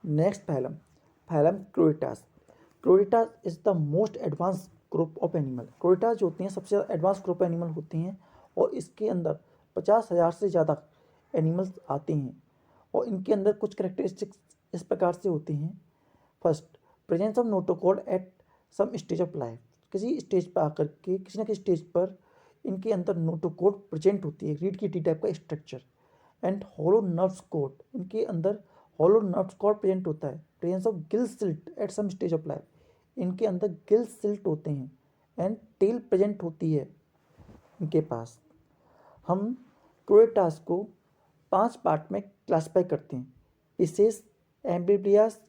Next phylum, phylum Chordata. Chordata is the most advance group of animal. Chordata जो होते हैं सबसे ज़्यादा एडवांस ग्रुप एनिमल होते हैं और इसके अंदर 50,000 से ज़्यादा एनिमल्स आते हैं और इनके अंदर कुछ करेक्टरिस्टिक्स इस प्रकार से होते हैं। First, presence of notochord at some stage of life. किसी स्टेज पर आकर के किसी न किसी स्टेज पर इनके अंदर नोटोकॉड प्रेजेंट होती है, रीड की टी टाइप का structure. And hollow nerves cord, इनके अंदर हॉलो नर्व्स कोड प्रेजेंट होता है। Presence of gill slit at some stage of life, इनके अंदर गिल सिल्ट होते हैं। एंड टेल प्रेजेंट होती है इनके पास। हम क्रोएटास को 5 पार्ट में क्लासिफाई करते हैं, Pisces, amphibious,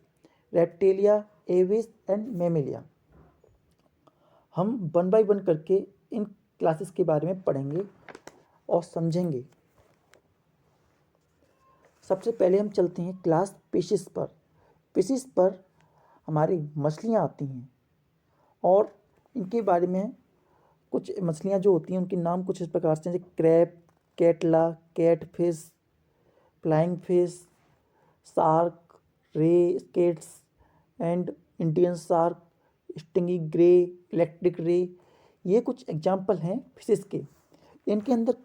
Reptilia, Aves and Mammalia. हम 1 बाय 1 करके इन क्लासेस के बारे में पढ़ेंगे और समझेंगे। सबसे पहले हम चलते हैं क्लास फिशिस पर। फिशिस पर हमारी मछलियाँ आती हैं और इनके बारे में कुछ मछलियाँ जो होती हैं उनके नाम कुछ इस प्रकार से हैं, जैसे crab, catla, cat fish, flying fish, shark, ray skates and Indian shark, sting ray, electric ray. ये कुछ एग्जाम्पल हैं फिशेस के। इनके अंदर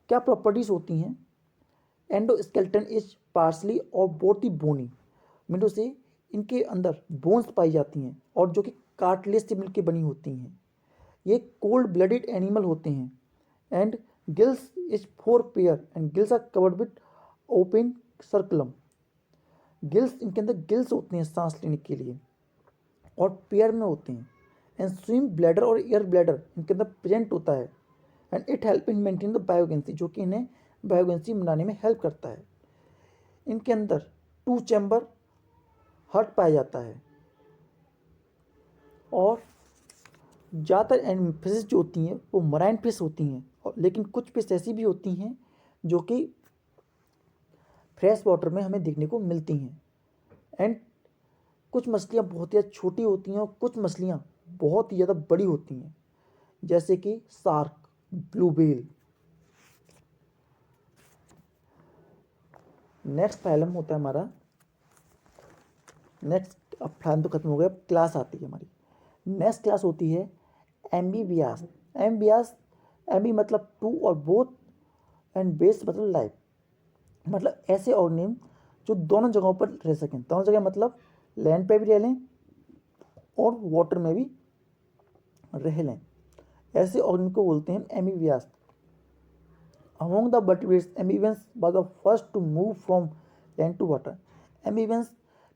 क्या प्रॉपर्टीज़ होती हैं? एंडोस्केलेटन इज पार्सली और बोथ ही बोनी, मीनू से इनके अंदर बोन्स पाई जाती हैं और जो कि कार्टिलेज से मिलकर बनी होती हैं। ये कोल्ड ब्लडेड एनिमल होते हैं। And gills is 4 pair and gills are covered with operculum. Gills, इनके अंदर गिल्स होते हैं सांस लेने के लिए और पेयर में होते हैं। एंड स्विम ब्लैडर और एयर ब्लैडर इनके अंदर प्रेजेंट होता है। And it help in maintain the buoyancy, जो कि इन्हें बायोगेंसी बनाने में हेल्प करता है। इनके अंदर 2 चैम्बर हार्ट पाया जाता है और ज़्यादातर फिशेस जो होती हैं वो मराइन फिश होती हैं, और लेकिन कुछ फिश ऐसी भी होती हैं जो कि फ्रेश वाटर में हमें देखने को मिलती हैं। एंड कुछ मछलियाँ बहुत ही छोटी होती हैं और कुछ मछलियाँ बहुत ही ज़्यादा बड़ी होती हैं, जैसे कि shark, blue whale. Next phylum होता है हमारा, नेक्स्ट अब फाइलम तो खत्म हो गया, क्लास आती है हमारी। नेक्स्ट क्लास होती है एम्बीबियास। एम्बियास, एम्बी मतलब 2 और बोथ एंड बेस मतलब लाइफ, मतलब ऐसे ऑर्गेनिज्म जो दोनों जगहों पर रह सकें। दोनों जगह मतलब लैंड पे भी रह लें और वाटर में भी रह लें, ऐसे ऑर्गेनिज्म को बोलते हैं amphibia. Among the vertebrates, amphibians was the first to move from land to water. Amphibians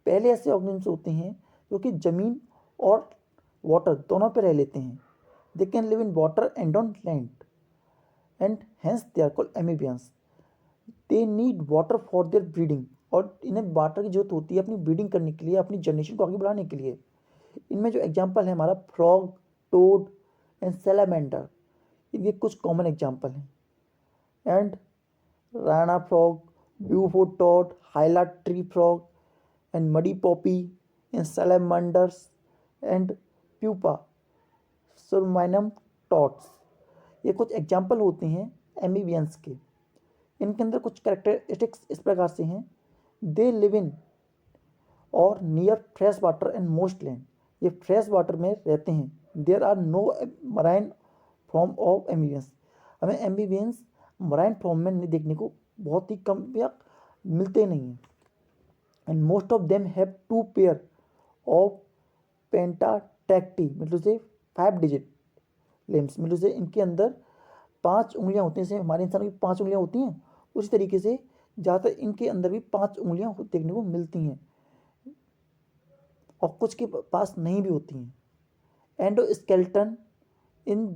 पहले ऐसे ऑर्गेनिज्म होते हैं जो कि ज़मीन और वाटर दोनों पे रह लेते हैं। They can live in water and on land and hence they are called amphibians. They need water for their breeding, और इन्हें वाटर की जरूरत होती है अपनी ब्रीडिंग करने के लिए, अपनी जनरेशन को आगे बढ़ाने के लिए। इनमें जो एग्जाम्पल है हमारा फ्रॉग, टोड एंड सैलामेंडर, इनके कुछ कॉमन एग्जाम्पल हैं। एंड राणा फ्रॉग, ब्यूफोर्ड toad, Hyla tree frog and mud puppy and salamanders and प्यूपा सुरमाइनम टॉट्स, ये कुछ एग्जाम्पल होते हैं एम्बीबियंस के। इनके अंदर कुछ कैरेक्टरिस्टिक्स इस प्रकार से हैं। दे live in or near fresh water and most land, ये फ्रेश वाटर में रहते हैं। There are no marine form of amphibians, हमें एम्बीबियंस मराइन फॉर्म में नहीं देखने को बहुत ही कम या मिलते नहीं हैं। And most of them have 2 pair of pentadactyl, मतलब से 5 डिजिट लिम्स, मतलब से इनके अंदर 5 उंगलियां होती हैं। जैसे हमारे इंसान की 5 उंगलियां होती हैं, उसी तरीके से ज़्यादातर इनके अंदर भी 5 उंगलियां देखने को मिलती हैं और कुछ के पास नहीं भी होती हैं। Endoskeleton in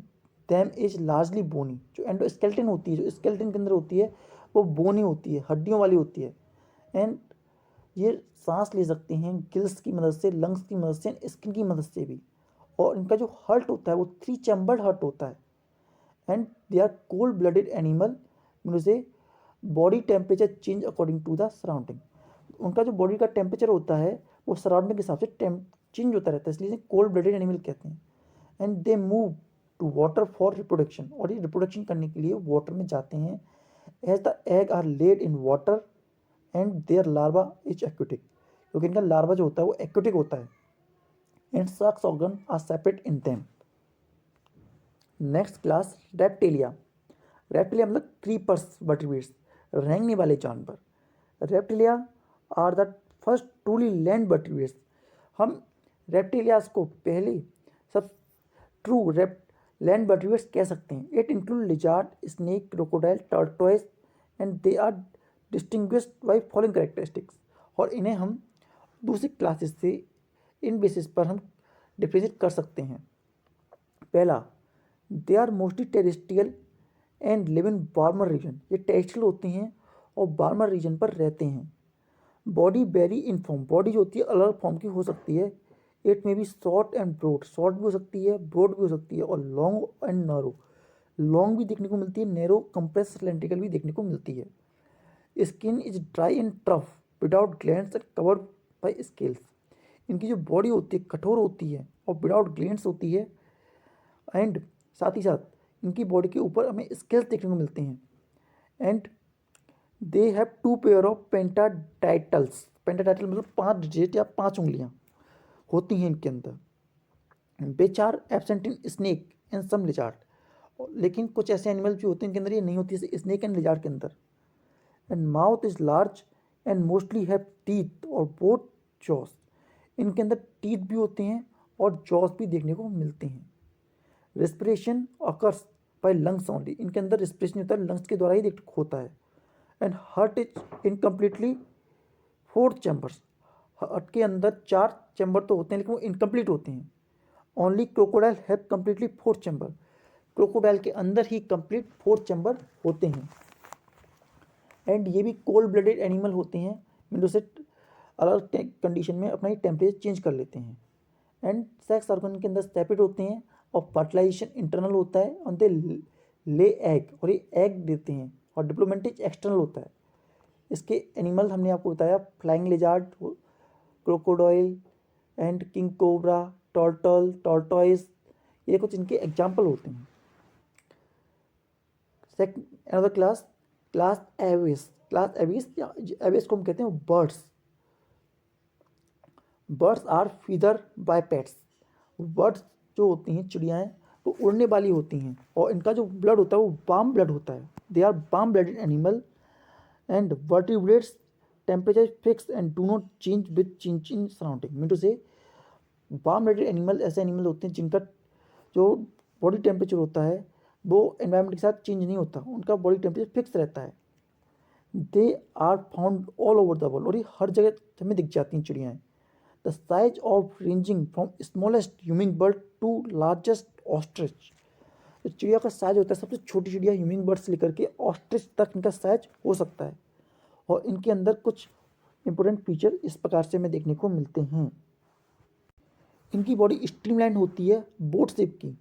them is largely bony, जो एंडोस्केलेटन होती है, जो स्केलेटन के अंदर होती है वो बोनी होती है, हड्डियों वाली होती है। एंड ये सांस ले सकते हैं गिल्स की मदद से, लंग्स की मदद से, स्किन की मदद से भी। और इनका जो हार्ट होता है वो 3 चैम्बर्ड हार्ट होता है। And they are cold blooded animal, mean से body temperature change according to the surrounding. उनका जो बॉडी का टेम्परेचर होता है वो सराउंडिंग के हिसाब से चेंज होता रहता है, इसलिए कोल्ड ब्लडेड एनिमल कहते हैं। And they move to water for reproduction, और ये रिप्रोडक्शन करने के लिए वाटर में जाते हैं। As the egg are laid in water and their larva is aquatic, क्योंकि इनका लार्वा जो होता है वो एक्वेटिक होता है, and sex organ are separate in them. Next class Reptilia. Reptilia मतलब क्रीपर्स, वर्टिब्रेट्स, रेंगने वाले जानवर। Reptilia are the first truly land vertebrates. हम रेप्टिलियास को पहले सब ट्रू लैंड वर्टिब्रेट्स कह सकते हैं। It include lizard, snake, crocodile, tortoise and they are distinguished by following characteristics. और इन्हें हम दूसरी क्लासेस से इन बेसिस पर हम डिफ्रेंशिएट कर सकते हैं। पहला, they are mostly terrestrial and live in warmer region. ये टेरेस्ट्रियल होते हैं और वार्मर रीजन पर रहते हैं। Body vary in form, body जो होती है अलग अलग फॉर्म की हो सकती है। इट में भी शॉर्ट एंड ब्रॉड, शॉर्ट भी हो सकती है, ब्रॉड भी हो सकती है, और लॉन्ग एंड नैरो, लॉन्ग भी देखने को मिलती है, नैरो कंप्रेस सिलेंड्रिकल भी देखने को मिलती है। Skin is dry and tough without glands and covered by scales. इनकी जो बॉडी होती है कठोर होती है और विदाउट ग्लैंड्स होती है, एंड साथ ही साथ इनकी बॉडी के ऊपर हमें स्केल्स देखने को मिलते हैं। And they have 2 pair of pentadactyls. Pentadactyl मतलब 5 डिजिट या 5 उंगलियां होती हैं इनके अंदर, which are absent in snake and some lizard. लेकिन कुछ ऐसे एनिमल भी होते हैं इनके अंदर ये नहीं होती, जैसे स्नेक एंड लिजार्ड के अंदर। And mouth is large and mostly have teeth और बोथ जॉस। इनके अंदर टीथ भी होते हैं और जॉस भी देखने को मिलते हैं। Respiration occurs by lungs only. इनके अंदर रेस्पिरेशन होता है लंग्स के द्वारा ही होता है। And heart is incompletely 4 chambers. Heart के अंदर 4 चैम्बर तो होते हैं लेकिन वो इनकम्प्लीट होते हैं। Only crocodile have completely 4 chamber. Crocodile के अंदर ही कंप्लीट 4 चैम्बर होते हैं। एंड ये भी कोल्ड ब्लडेड एनिमल होते हैं, मीनू से अलग कंडीशन में अपना ही टेम्परेचर चेंज कर लेते हैं। एंड सेक्स ऑर्गन के अंदर सेपरेट होते हैं और फर्टिलाइजेशन इंटरनल होता है, और दे ले एग, और ये एग देते हैं, और डेवलपमेंट एक्सटर्नल होता है। इसके एनिमल हमने आपको बताया flying lizard, crocodile and king cobra, turtle, tortoise, ये कुछ इनके एग्जाम्पल होते हैं। Second another class, class Aves. Class Aves या एविस को हम कहते हैं birds. Birds are feather bipeds. Birds जो होती हैं चिड़ियाएँ वो उड़ने वाली होती हैं, और इनका जो ब्लड होता है वो वार्म ब्लड होता है। They are warm blooded animal and vertebrates temperature fix and do not change with change in surrounding. Mean to say warm blooded animal ऐसे एनिमल होते हैं जिनका जो बॉडी टेम्परेचर होता है वो एनवायरनमेंट के साथ चेंज नहीं होता, उनका बॉडी टेम्परेचर फिक्स रहता है। They are found all over the world, और ये हर जगह हमें दिख जाती हैं चिड़ियाएँ। The size of ranging from smallest humming bird to largest ostrich. तो चिड़िया का साइज होता है सबसे छोटी चिड़िया ह्यूमिंग बर्ड से लेकर के ऑस्ट्रिच तक इनका साइज हो सकता है। और इनके अंदर कुछ इंपॉर्टेंट फीचर इस प्रकार से हमें देखने को मिलते हैं। इनकी बॉडी स्ट्रीमलाइन होती है बोट शेप की,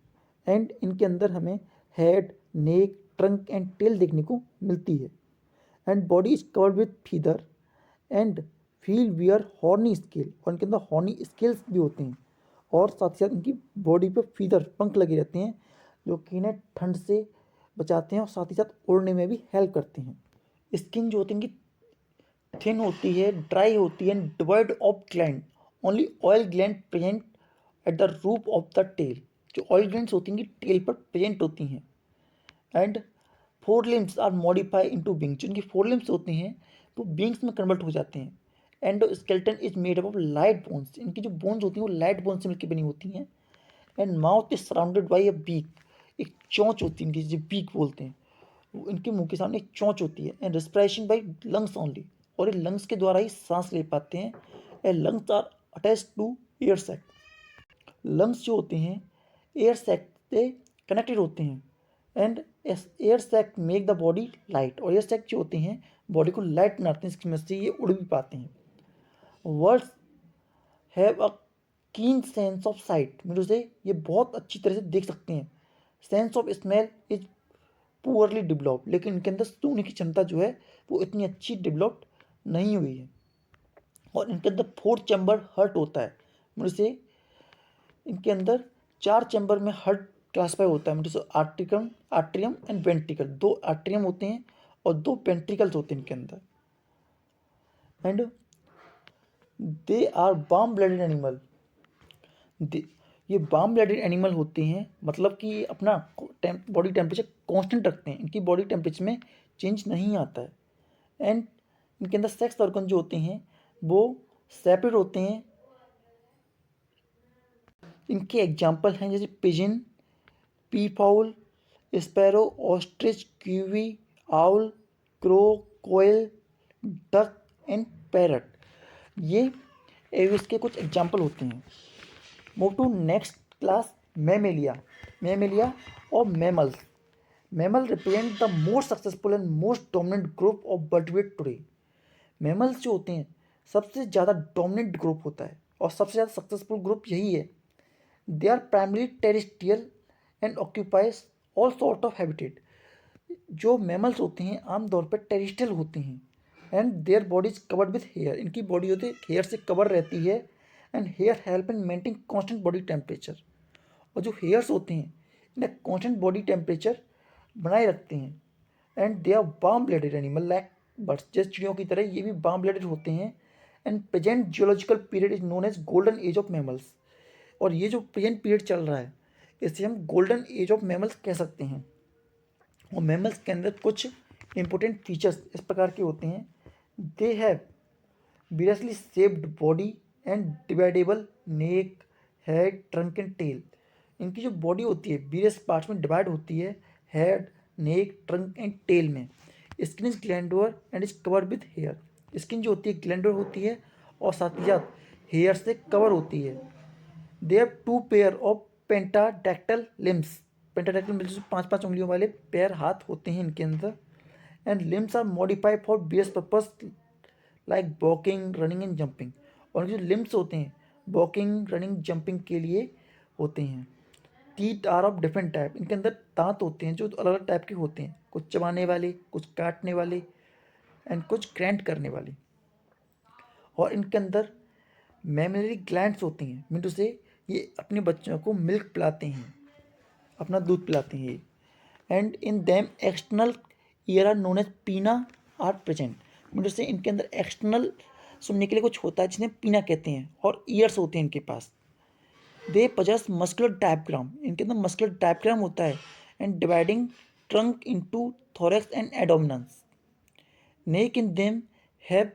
एंड इनके अंदर हमें head, neck, trunk and tail देखने को मिलती है। And body is covered with feather and feet wear horny scale, और इनके अंदर हॉर्नी स्केल्स भी होते हैं, और साथ ही साथ इनकी बॉडी पे फीदर, पंख लगे रहते हैं जो कि इन्हें ठंड से बचाते हैं और साथ ही साथ उड़ने में भी हेल्प करते हैं। स्किन जो होती है इनकी थिन होती है, ड्राई होती है, devoid of gland, only oil gland present at the root of the tail. जो ऑयल ग्लैंड्स होती हैं टेल पर प्रेजेंट होती हैं। And 4 limbs are modify into wings. जो इनकी 4 लिम्स होती हैं वो विंग्स में कन्वर्ट हो जाते हैं। Endoskeleton is made up of light bones. इनकी जो बोन्स होती हैं वो लाइट बोन से मिलकर बनी होती हैं। And mouth is surrounded by a beak. एक चोंच होती है इनकी, जो बीक बोलते हैं, वो इनके मुंह के सामने एक चोंच होती है। And respiration by lungs only, और ये लंग्स के द्वारा ही सांस ले पाते हैं। And lungs are attach to air sac. Lungs जो होते हैं एयर सैक से कनेक्टेड होते हैं। And air sac make the body light, और एयर सैक जो होते हैं बॉडी को लाइट बनाते हैं, इसकी वजह से ये उड़ भी पाते हैं। वर्ड्स हैव अ कीन सेंस ऑफ साइट, मतलब से ये बहुत अच्छी तरह से देख सकते हैं। Sense of smell is poorly developed, लेकिन इनके अंदर सूंघने की क्षमता जो है वो इतनी अच्छी डेवलप्ड नहीं हुई है। और इनके अंदर 4 चैम्बर हर्ट होता है, मतलब से इनके अंदर 4 चैम्बर में हर्ट क्लासीफाई होता है। मतलब आर्टिकम, आर्ट्रियम एंड वेंट्रिकल, 2 आर्ट्रियम होते हैं और 2 वेंट्रिकल्स होते हैं इनके अंदर। And they are warm blooded animal. ये वार्म ब्लडेड एनिमल होते हैं, मतलब कि ये अपना बॉडी टेम्परेचर कांस्टेंट रखते हैं, इनकी बॉडी टेम्परेचर में चेंज नहीं आता है। एंड इनके अंदर सेक्स ऑर्गन जो होते हैं वो सेपरेट होते हैं। इनके एग्जाम्पल हैं जैसे pigeon, pea fowl, sparrow, ostrich, kiwi, owl, crow, koel, duck and parrot. ये एविस के कुछ एग्जाम्पल होते हैं। Move to next class, Mammalia. Mammalia और mammals. Mammal represent the most successful and most dominant group of vertebrate today. Mammals जो होते हैं सबसे ज़्यादा डोमिनेंट ग्रुप होता है और सबसे ज़्यादा सक्सेसफुल ग्रुप यही है। They are primary terrestrial and occupies all sort of habitat. जो मैमल्स होते हैं आमतौर पर टेरेस्ट्रियल होते हैं and their body is covered with hair. इनकी बॉडी होती है हेयर से कवर रहती है and hair help in maintain constant body temperature. और जो हेयर्स होते हैं इन्हें कांस्टेंट बॉडी टेम्परेचर बनाए रखते हैं। And they are warm blooded animal like birds. जैसे चिड़ियों की तरह ये भी वार्म ब्लडेड होते हैं। And present geological period is known as golden age of mammals. और ये जो प्रेजेंट पीरियड चल रहा है इसे हम गोल्डन एज ऑफ मैमल्स कह सकते हैं। और मैमल्स के अंदर कुछ इंपॉर्टेंट फीचर्स इस प्रकार के होते हैं। They have variously shaped body and dividable neck, head, trunk and tail. इनकी जो बॉडी होती है वेरियस पार्ट्स में डिवाइड होती है, head, neck, trunk and tail में। Skin is glandular and is covered with hair. Skin जो होती है ग्लैंडुलर होती है और साथ ही साथ हेयर से कवर होती है। They have 2 pair of pentadactyl limbs. Pentadactyl मतलब 5-5 उंगलियों वाले पैर हाथ होते हैं इनके अंदर। And limbs are modified for various purpose like walking, running and jumping. और जो लिम्स होते हैं वॉकिंग, रनिंग, जंपिंग के लिए होते हैं। Teeth are of different type. इनके अंदर दांत होते हैं जो अलग अलग टाइप के होते हैं, कुछ चबाने वाले, कुछ काटने वाले एंड कुछ ग्राइंड करने वाले। और इनके अंदर मैमरी ग्लैंड्स होती हैं, मीन टू से ये अपने बच्चों को मिल्क पिलाते हैं, अपना दूध पिलाते हैं। And in them external ear are known as pinna are present. Mean to say इनके अंदर एक्सटर्नल सुनने के लिए कुछ होता है जिन्हें पीना कहते हैं और ईयर्स होते हैं इनके पास। They possess muscular diaphragm. इनके अंदर मस्कुलर डायफ्राम होता है and dividing trunk into thorax and abdomen. Neck in them have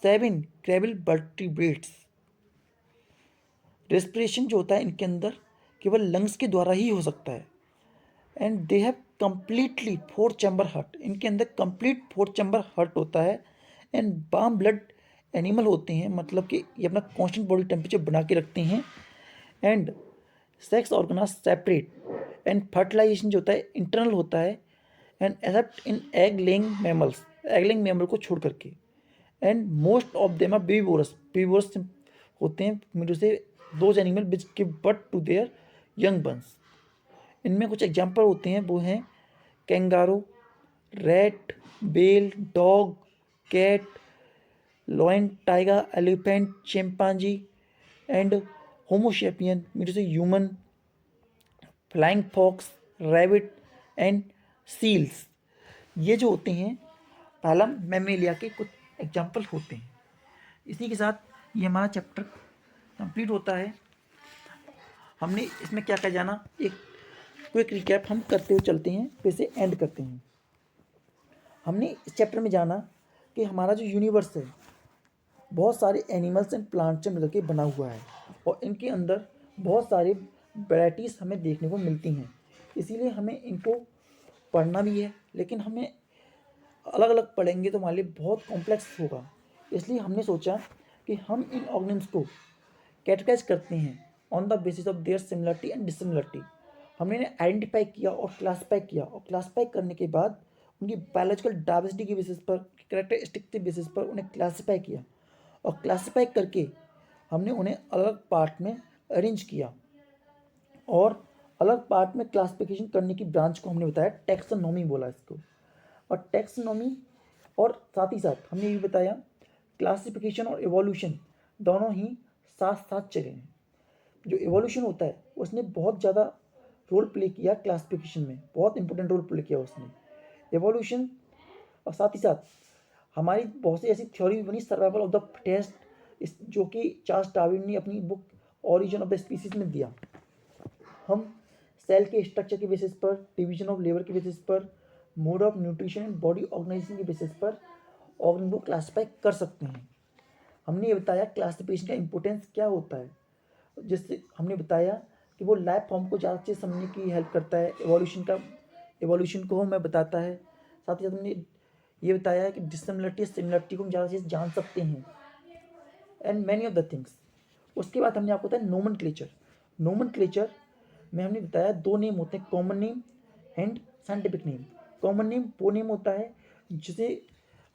7 cervical vertebrates. Respiration जो होता है इनके अंदर केवल लंग्स के द्वारा ही हो सकता है। And they have completely 4 chamber heart. इनके अंदर कंप्लीट 4 चैम्बर हार्ट होता है। एंड वार्म ब्लड एनिमल होते हैं, मतलब कि ये अपना कांस्टेंट बॉडी टेम्परेचर बना के रखते हैं। And sex organ are separate and fertilisation जो होता है इंटरनल होता है। And except in egg laying mammals, egg laying mammal को छोड़ करके। And most of them are viviparous. Viviparous होते हैं मीनू से those animal which give birth to their young ones. इनमें कुछ एग्जाम्पल होते हैं, वो हैं kangaroo, rat, whale, dog, cat, lion, tiger, elephant, chimpanzee and homo sapien mean से human, flying fox, rabbit and seals. ये जो होते हैं पैलम मैमेलिया के कुछ एग्जाम्पल होते हैं। इसी के साथ ये हमारा चैप्टर कंप्लीट होता है। हमने इसमें क्या क्या जाना, एक क्विक रिकैप हम करते हुए चलते हैं, फिर से एंड करते हैं। हमने इस चैप्टर में जाना कि हमारा जो यूनिवर्स है बहुत सारे एनिमल्स एंड प्लांट्स से मिलकर बना हुआ है और इनके अंदर बहुत सारी वैराइटीज़ हमें देखने को मिलती हैं। इसीलिए हमें इनको पढ़ना भी है, लेकिन हमें अलग अलग पढ़ेंगे तो हमारे लिए बहुत कॉम्प्लेक्स होगा। इसलिए हमने सोचा कि हम इन ऑर्गेनिम्स को कैटेगराइज करते हैं on the basis of their similarity and dissimilarity. हमने इन्हें आइडेंटिफाई किया और क्लासीफाई करने के बाद उनकी बायोलॉजिकल डाइवर्सिटी के बेसिस पर, कैरेक्टरिस्टिक के बेसिस पर उन्हें क्लासीफाई किया और क्लासीफाई करके हमने उन्हें अलग पार्ट में अरेंज किया। और अलग पार्ट में क्लासिफिकेशन करने की ब्रांच को हमने बताया टैक्सोनॉमी बोला इसको। और टैक्सोनॉमी और साथ ही साथ हमने ये भी बताया क्लासिफिकेशन और एवोल्यूशन दोनों ही साथ साथ चले हैं। जो एवोल्यूशन होता है उसने बहुत ज़्यादा रोल प्ले किया क्लासिफिकेशन में, बहुत इंपॉर्टेंट रोल प्ले किया उसने एवोल्यूशन। और साथ ही साथ हमारी बहुत सी ऐसी थ्योरी भी बनी सर्वाइवल ऑफ द फिटेस्ट, जो कि चार्ल्स डार्विन ने अपनी book Origin of the Species में दिया। हम सेल के स्ट्रक्चर के बेसिस पर, डिवीजन ऑफ लेबर के बेसिस पर, mode of nutrition and body organisation के बेसिस पर ऑर्गन को क्लासीफाई कर सकते हैं। हमने ये बताया क्लासिफिकेशन का इंपॉर्टेंस क्या होता है, जिससे हमने बताया कि वो लाइफ फॉर्म को ज़्यादा अच्छे समझने की हेल्प करता है, एवोल्यूशन को हमें बताता है। साथ ही साथ हमने ये बताया है कि डिसिमिलरिटी सिमिलरिटी को हम ज़्यादा चीज़ जान सकते हैं, and many of the things. उसके बाद हमने आपको बताया नोमेनक्लेचर में हमने बताया दो नेम होते हैं, common name and scientific name. Common name वो नेम होता है जिसे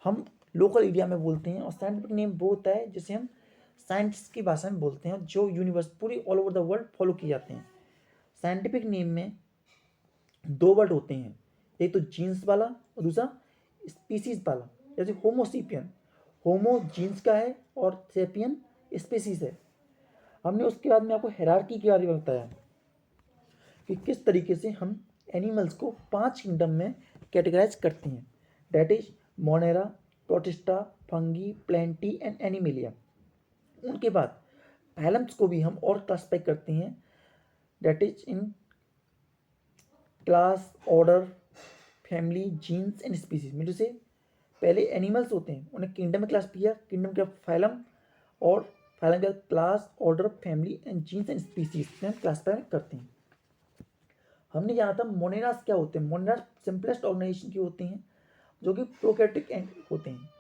हम लोकल एरिया में बोलते हैं, और साइंटिफिक नेम वो होता है जिसे हम साइंटिस्ट की भाषा में बोलते हैं, जो यूनिवर्स पूरी all over the world follow किए जाते हैं। साइंटिफिक नेम में दो वर्ड होते हैं, एक तो जीन्स वाला और दूसरा स्पीसीज वाला। जैसे होमोसेपियन, होमो जीन्स का है और सेपियन स्पीसीज है। हमने उसके बाद में आपको हायरार्की के बारे में बताया कि किस तरीके से हम एनिमल्स को 5 किंगडम में कैटेगराइज करते हैं, that is Monera, protista, fungi, plenty and animalia. उनके बाद फैलम्स को भी हम और क्लासिफाई करते हैं, that is in class, order, family, genus and species में। जैसे पहले एनिमल्स होते हैं उन्हें किंगडम में क्लास किया, किंगडम के फैलम, और फैलम के class, order, family and genus and species में हम क्लासिफाई करते हैं। हमने जाना था मोनेरास क्या होते हैं। मोनेरास सिंपलेस्ट ऑर्गेनाइजेशन के होते हैं जो कि प्रोकैरियोटिक होते हैं,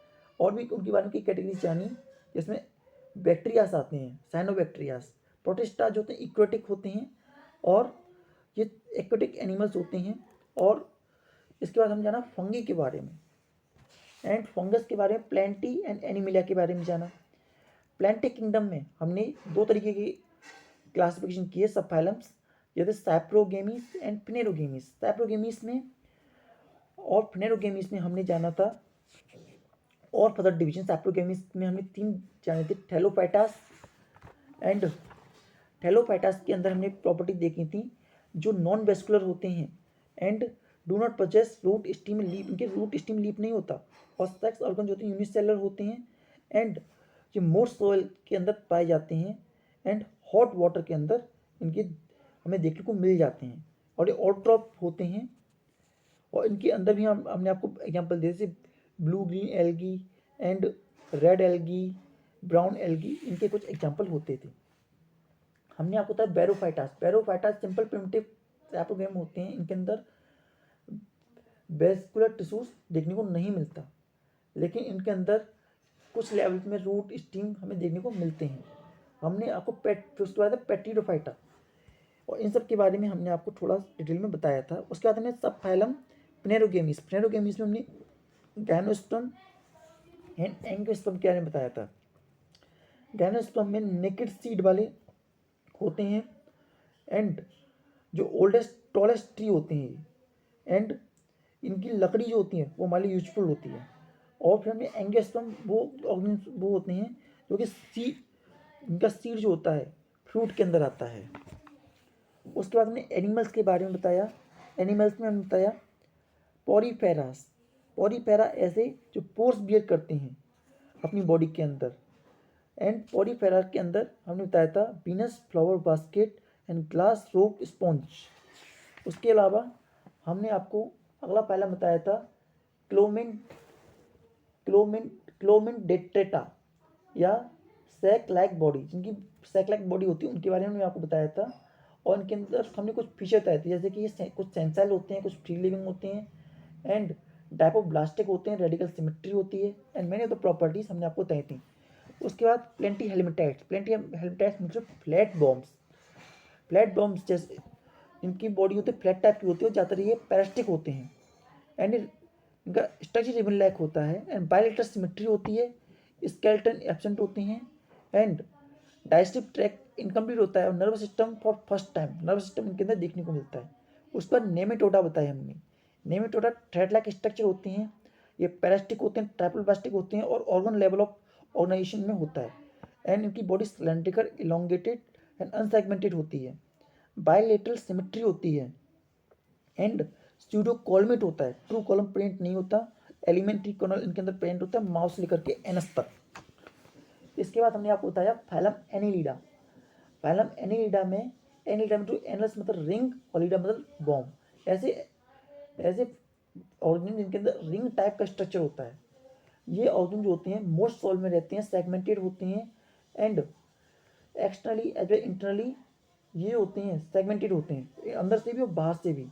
और भी उनके बारे में की कैटेगरीज जानी, जिसमें बैक्टीरियास आते हैं, साइनोबैक्टीरियास। प्रोटिस्टा जो होते हैं इक्वेटिक होते हैं, और ये एक्वेटिक एनिमल्स होते हैं। और इसके बाद हम जाना फंगी के बारे में, एंड फंगस के बारे में प्लेंटी एंड एनिमिलिया के बारे में जाना। प्लेंटी किंगडम में हमने दो तरीके की क्लासिफिकेशन की है सब फाइलम्स, जैसे सैप्रोगेमीज एंड फिनेरोगेमीज। सैप्रोगेमीज में और फिनेरोगेमीज में हमने जाना था, और फर्दर डिवीजन सैप्रोगेमीज में हमने 3 जाने थे, थैलोफाइटास एंड थैलोफाइटास के अंदर हमने प्रॉपर्टी देखी थी जो नॉन वेस्कुलर होते हैं and do not possess root stem leaf, इनके रूट स्टीम लीफ नहीं होता, और सेक्स ऑर्गन जो होते हैं यूनिसेलुलर होते हैं, एंड ये मोर सॉइल के अंदर पाए जाते हैं, एंड हॉट वाटर के अंदर इनके हमें देखने को मिल जाते हैं, और ये ऑटोट्रॉफ होते हैं। और इनके अंदर भी हमने आपको एग्जांपल दिए, जैसे blue green algae and red algae, brown algae, इनके कुछ एग्जांपल होते थे। हमने आपको बताया बैरोफाइटास सिंपल प्रिमिटिव सैप्रोगेम होते हैं, इनके अंदर वेस्कुलर टिश्यूज देखने को नहीं मिलता, लेकिन इनके अंदर कुछ लेवल में रूट स्टीम हमें देखने को मिलते हैं। हमने आपको फिर उसके बाद पेट्रिडोफाइटा, और इन सब के बारे में हमने आपको थोड़ा डिटेल में बताया था। उसके बाद हमने सब फाइलम प्नेरोगेमिस में हमने गाइनोस्पर्म एंड एंजियोस्पर्म के बारे में बताया था। गाइनोस्पर्म में नेकेड सीड वाले होते हैं, एंड जो ओल्डेस्ट टॉलेस्ट ट्री होते हैं, एंड इनकी लकड़ी जो होती है वो हमारे लिए यूजफुल होती है। और फिर हमने एंजियोस्पर्म वो होते हैं जो कि सीड, इनका सीड जो होता है फ्रूट के अंदर आता है। उसके बाद हमने एनिमल्स के बारे में बताया। एनिमल्स में हमने बताया पॉरीफेरा ऐसे जो पोर्स बियर करते हैं अपनी बॉडी के अंदर, एंड पॉरीफेरा के अंदर हमने बताया था Venus flower basket and glass रोक स्पॉन्ज। उसके अलावा हमने आपको अगला पहला बताया था क्लोमेन डेट्रेटा या सैक लाइक बॉडी, जिनकी सैक लाइक बॉडी होती है उनके बारे में हमने आपको बताया था। और इनके अंदर हमने कुछ फीचर बताए थे, जैसे कि ये कुछ सेंसाइल होते हैं, कुछ फ्री लिविंग होते हैं, एंड डायपोब्लास्टिक होते हैं, रेडिकल सिमेट्री होती है, and many of the properties हमने आपको बताई थी। उसके बाद प्लेंटी हेलमिटाइट्स मतलब फ्लैट बॉम्ब्स जैसे इनकी बॉडी होती है फ्लैट टाइप की होती है, और ज़्यादातर ये पैरास्टिक होते हैं, एंड इनका स्ट्रक्चर रिबन लाइक होता है, एंड बायलेटरल सिमेट्री होती है, स्केलेटन एब्सेंट होते हैं, एंड डाइजेस्टिव ट्रैक्ट इनकम्प्लीट होता है, और nervous system for first time nervous system इनके अंदर देखने को मिलता है। उस पर नेमेटोडा बताया हमने। नेमेटोडा थ्रेड लाइक स्ट्रक्चर होते हैं, ये पैरास्टिक होते हैं, ट्राइपलब्लास्टिक होते हैं, और ऑर्गन लेवल ऑफ ऑर्गेनाइजेशन में होता है, एंड इनकी body cylindrical, elongated and unsegmented होती है, बायलेटरल सिमेट्री होती है, एंड स्यूडो कॉलमेट होता है, ट्रू कॉलम प्रिंट नहीं होता, एलिमेंट्री कॉर्नल इनके अंदर प्रिंट होता है, माउस लेकर के एनस तक। इसके बाद हमने आपको बताया फाइलम एनिलिडा। फाइलम एनिलिडा में जो एनलस मतलब रिंग और लीडा मतलब बॉम्ब, ऐसे ऐसे ऑर्गेनिज्म जिनके अंदर रिंग टाइप का स्ट्रक्चर होता है। ये ऑर्गेनिज्म जो होते हैं मोस्ट सॉइल में रहते हैं, सेगमेंटेड होते हैं and externally as well internally ये होते हैं, सेगमेंटेड होते हैं अंदर से भी और बाहर से भी।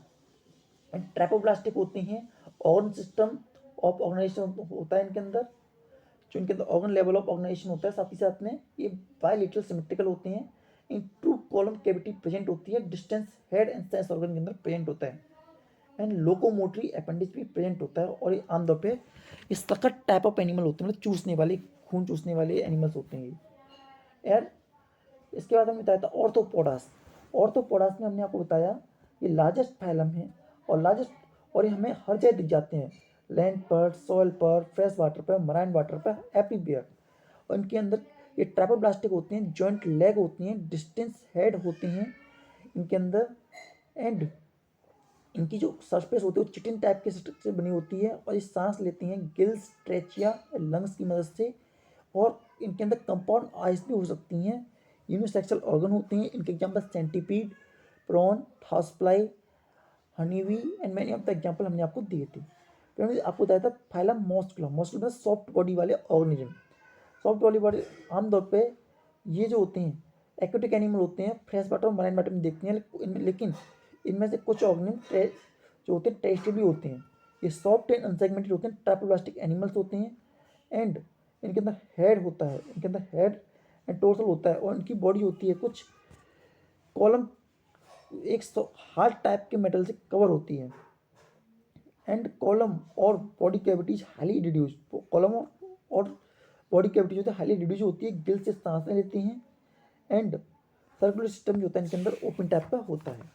एंड ट्रैपोब्लास्टिक होते हैं, ऑर्गन सिस्टम ऑफ ऑर्गेनाइजेशन होता है इनके अंदर, जो इनके अंदर ऑर्गन लेवल ऑफ ऑर्गेनाइजेशन होता है। साथ ही साथ में ये बायलेटरल सिमेट्रिकल होते हैं, in true column cavity present होती है, distance head and sense organ के अंदर प्रेजेंट होता है एंड लोकोमोटरी अपेंडिक्स भी प्रेजेंट होता है। और ये आमतौर पे ये सख्त टाइप ऑफ एनिमल होते हैं, मतलब चूसने वाले, खून चूसने वाले एनिमल्स होते हैं ये यार। इसके बाद हमने बताया था ऑर्थोपोडास। ऑर्थोपोडास में हमने आपको बताया ये लार्जेस्ट फाइलम है और लार्जेस्ट, और ये हमें हर जगह दिख जाते हैं, लैंड पर, सॉइल पर, फ्रेश वाटर पर, मराइन वाटर पर, एवरीवेयर। और इनके अंदर ये ट्रैपोब्लास्टिक होते हैं, जॉइंट लेग होती हैं, डिस्टेंस हेड होते हैं इनके अंदर एंड इनकी जो सरफेस होती है वो चिटिन टाइप के स्ट्रक्चर से बनी होती है और ये सांस लेती हैं गिल्स, ट्रेचिया, लंग्स की मदद से। और इनके अंदर कंपाउंड आइज भी हो सकती हैं, यूनिसेक्सुअल ऑर्गन होते हैं। इनके example centipede, prawn, housefly, honeybee and many of the example हमने आपको दिए थे। फिर हमने आपको बताया था फाइलम मॉस्कुलम। मॉस्कुलम सॉफ्ट बॉडी वाले ऑर्गेनिज्म। सॉफ्ट बॉडी वाले आमतौर पे ये जो होते हैं एक्वेटिक एनिमल होते हैं, फ्रेश वाटर और मराइन वाटर में देखते हैं, लेकिन इनमें से कुछ ऑर्गेनिज्म जो होते हैं टेरेस्ट्रियल भी होते हैं। ये सॉफ्ट एंड अनसेगमेंटेड होते हैं, ट्रैपोब्लास्टिक एनिमल्स होते हैं एंड इनके अंदर हेड होता है, इनके अंदर हेड एंड टोर्सल होता है और इनकी बॉडी होती है कुछ कॉलम, एक हार्ड टाइप के मेटल से कवर होती है एंड कॉलम और body cavities highly reduce. Column और बॉडी कैविटी जो है हाईली रिड्यूस होती है, गिल से सांसें लेती हैं एंड सर्कुलर सिस्टम जो होता है इनके अंदर ओपन टाइप का होता है।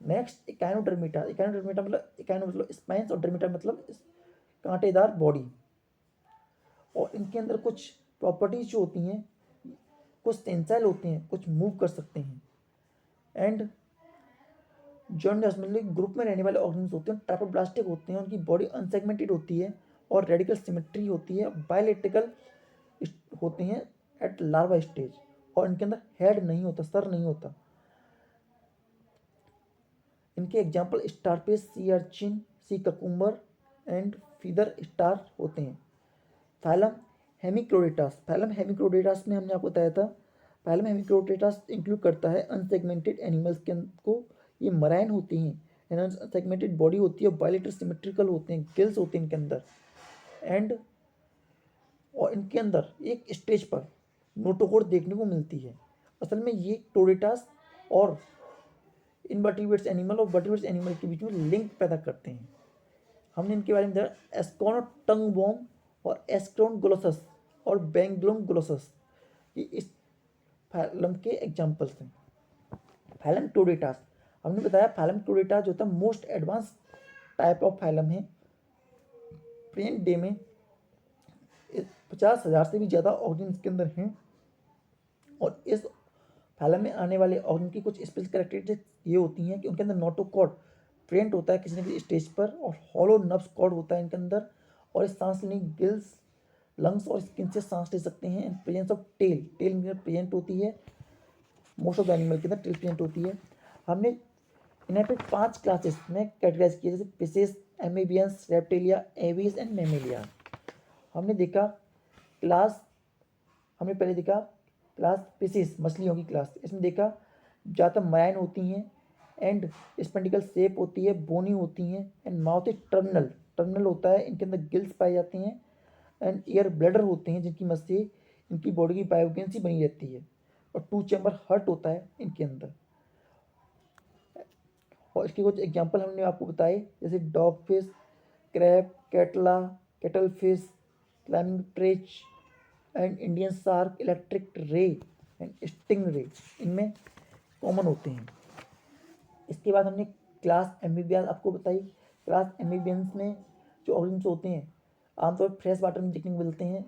नेक्स्ट इकाइनोडर्मिटा। इकाइनोडर्मिटा मतलब इकाइनो मतलब स्पाइंस और डर्मिटा मतलब कांटेदार बॉडी। और इनके अंदर कुछ प्रॉपर्टीज जो होती हैं, कुछ टेंसाइल होते हैं, कुछ मूव कर सकते हैं एंड जॉइंट मतलब ग्रुप में रहने वाले ऑर्गेनिज्म होते हैं, ट्रैपोब्लास्टिक होते हैं, उनकी बॉडी अनसेगमेंटेड होती है और रेडिकल सिमेट्री होती है, बायलेटरल होते हैं एट लार्वा स्टेज और इनके अंदर हेड नहीं होता, सर नहीं होता। इनके example starfish, sea urchin, sea cucumber and feather star होते हैं। फाइलम हेमिक्रोडेटास। फाइलम हेमिक्रोडेटास में हमने आपको बताया था फाइलम हेमिक्रोडेटास इंक्लूड करता है अनसेगमेंटेड एनिमल्स को। ये मराइन होती हैं, अनसेगमेंटेड बॉडी होती है, बायलेटरल सिमेट्रिकल होते हैं, गिल्स होते हैं इनके अंदर एंड और इनके अंदर एक स्टेज पर नोटोकोर देखने को मिलती है। असल में ये क्रोडेटास और इनवर्टिब्रेट्स एनिमल और वर्टिब्रेट्स एनिमल के बीच में लिंक पैदा करते हैं। हमने इनके बारे में देखा एस्कोन टंग बॉम और एस्क्रोन ग्लोसस और बेंगलोम ग्लोसस, ये इस फाइलम के एग्जाम्पल्स हैं। फाइलम क्रोडेटास हमने बताया फाइलम क्रोडेटास जो था most advance type of phylum है। प्रेजेंट डे में 50,000 से भी ज़्यादा ऑर्गेनिज्म के अंदर हैं और इस फाइलम में आने वाले ऑर्गन की कुछ स्पेशल कैरेक्टरिस्टिक्स ये होती हैं कि उनके अंदर नोटोकॉर्ड प्रेजेंट होता है किसी न किसी स्टेज पर और हॉलो नर्व्स कॉर्ड होता है इनके अंदर और इस सांस लेने गिल्स, लंग्स और स्किन से सांस ले सकते हैं। प्रेजेंस ऑफ टेल, टेल में प्रेजेंट होती है, मोस्ट ऑफ द एनिमल के अंदर टेल प्रेजेंट होती है। हमने इन्हें पे 5 क्लासेस में कैटेगराइज किया, जैसे fishes, amphibians, Reptilia, Aves and Mammalia. हमने देखा क्लास, हमने पहले देखा क्लास फिशेस, मछलियों की क्लास। इसमें देखा ज़्यादातर मराइन होती हैं एंड स्पेंडिकल शेप होती है, बोनी होती हैं and mouth is terminal, terminal होता है, इनके अंदर गिल्स पाए जाते हैं एंड एयर ब्लैडर होते हैं जिनकी मदद से इनकी बॉडी की बायोगेंसी बनी रहती है और 2 चैम्बर हर्ट होता है इनके अंदर। और इसके कुछ एग्जांपल हमने आपको बताए, जैसे dog fish, crab, catla, cat fish, climbing perch and Indian shark, electric ray and sting ray, इनमें कॉमन होते हैं। इसके बाद हमने क्लास एम्फीबियंस आपको बताई। क्लास एम्फीबियंस में जो ऑर्गेनिज्म होते हैं आमतौर पर फ्रेश वाटर में देखने को मिलते हैं,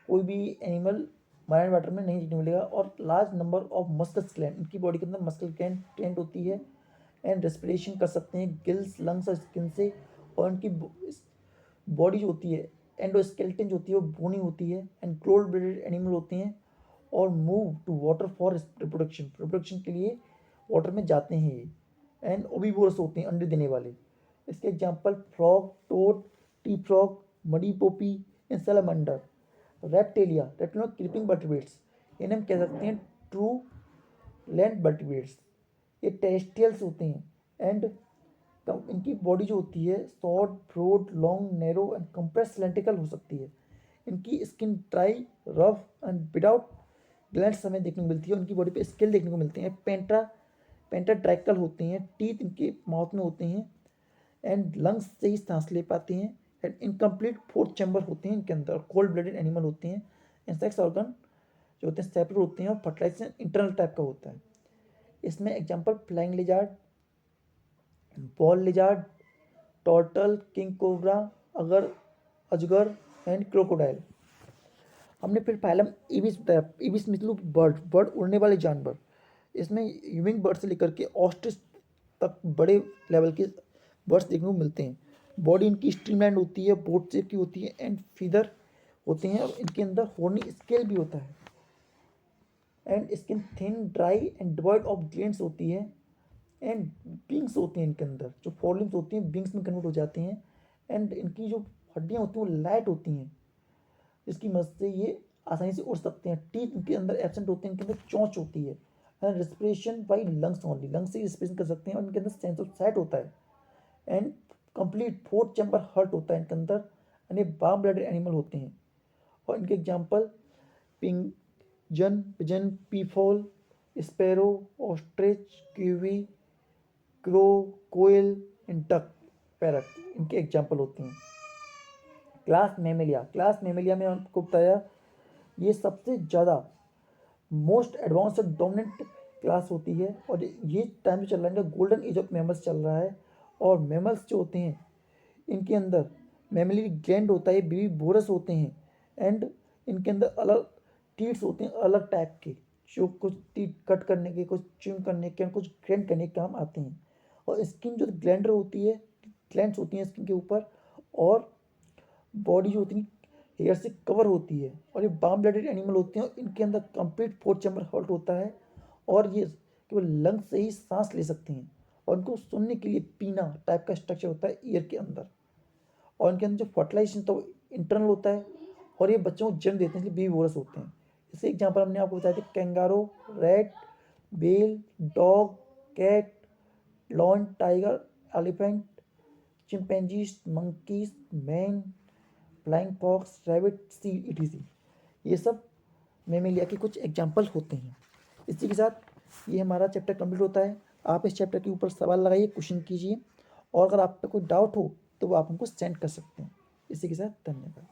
कोई भी एनिमल मराइन वाटर में नहीं देखने मिलेगा। और large number of muscle gland, इनकी बॉडी के अंदर मस्कल ग्लैंड प्रेजेंट होती है एंड रेस्पिरेशन कर सकते हैं गिल्स, लंग्स और स्किन से। और इनकी बॉडी जो होती है एंडोस्केलेटन जो होती है वो बोनी होती है, एंड क्लोज ब्लडेड एनिमल होते हैं और move to water for reproduction के लिए वाटर में जाते हैं ये, एंड ओविवोरस होते हैं, अंडे देने वाले। इसके example frog, toad, tree frog, mud puppy and salamander. Reptilia creeping vertebrates, इन्हें हम कह सकते हैं ट्रू लैंड वर्टिब्रेट्स। ये टेरेस्ट्रियल्स होते हैं, एंड इनकी बॉडी जो होती है short, broad, long, narrow and compress cylindrical हो सकती है। इनकी skin dry, rough and without glands हमें देखने को मिलती है। उनकी बॉडी पे स्केल देखने को मिलते हैं। पेंटाट्रैकल होते हैं, टीथ इनके माउथ में होते हैं, एंड लंग्स से ही सांस ले पाते हैं, एंड इनकम्प्लीट फोर्थ चैम्बर होते हैं इनके अंदर। कोल्ड ब्लडेड एनिमल होते हैं। इंसेक्स ऑर्गन जो होते हैं सेपरेट होते हैं, और फर्टिलाइजेशन इंटरनल टाइप का होता है। इसमें example flying lizard, wall lizard, turtle, king cobra, अजगर एंड क्रोकोडाइल। हमने फिर फाइलम इबिस बताया। इबिस मतलब बर्ड उड़ने वाले जानवर। इसमें ह्यूमिंग बर्ड से लेकर के ऑस्ट्रिच तक बड़े लेवल के बर्ड्स देखने को मिलते हैं। बॉडी इनकी स्ट्रीमलाइन होती है, बोट शेप की होती है, एंड फीदर होते हैं, और इनके अंदर हॉर्नी स्केल भी होता है, and skin thin, dry and devoid of glands होती है, एंड विंग्स होते हैं इनके अंदर, जो फोरलिम्स होती हैं विंग्स में कन्वर्ट हो जाती हैं, एंड इनकी जो हड्डियाँ होती हैं वो लाइट होती हैं, जिसकी मदद से ये आसानी से उड़ सकते हैं। टीथ इनके अंदर एब्सेंट होते हैं, इनके अंदर चोंच होती है, and respiration by lungs only, lungs से ही रिस्पिरेशन कर सकते हैं, और इनके अंदर सेंस ऑफ साइट होता है, and complete fourth chamber hurt होता है इनके अंदर, एंड ये वार्म ब्लडेड एनिमल होते हैं। और इनके example pigeon, peafowl, sparrow, ostrich, kiwi, crow, koel and duck, parrot इनके एग्जाम्पल होते हैं। क्लास मेमेलिया में आपको बताया ये सबसे ज़्यादा मोस्ट एडवांस और डोमिनेंट क्लास होती है, और ये टाइम जो चल रहा है गोल्डन एज ऑफ मैमल्स चल रहा है। और मैमल्स जो होते हैं इनके अंदर मैमली ग्लैंड होता है, बीवी बोरस होते हैं, एंड इनके अंदर अलग टीथ्स होते हैं अलग टाइप के, जो कुछ टीथ कट करने के, कुछ च्यूइंग करने के, कुछ ग्राइंड करने के काम आते हैं। और स्किन जो ग्लैंडर होती है, ग्लैंड्स होती हैं स्किन के ऊपर, और बॉडी जो होती है हेयर से कवर होती है, और ये वार्म ब्लडेड एनिमल होते हैं, और इनके अंदर कंप्लीट फोर्थ चैम्बर हॉल्ट होता है, और ये केवल लंग्स से ही सांस ले सकते हैं, और इनको सुनने के लिए पीना टाइप का स्ट्रक्चर होता है ईयर के अंदर। और इनके अंदर जो फर्टिलाइजेशन तो इंटरनल होता है, और ये बच्चों को जन्म देते हैं, इसलिए बेबी वोरस होते हैं। जैसे एग्जाम्पल हमने आपको बताया था kangaroo, rat, whale, dog, cat, lion, tiger, elephant, chimpanzees, monkeys, man, flying fox, rabbit, seal, ETC. ये सब मेमेलिया के कुछ एग्जाम्पल होते हैं। इसी के साथ ये हमारा चैप्टर कंप्लीट होता है। आप इस चैप्टर के ऊपर सवाल लगाइए, क्वेश्चन कीजिए, और अगर आप पे कोई डाउट हो तो वो आप हमको सेंड कर सकते हैं। इसी के साथ धन्यवाद।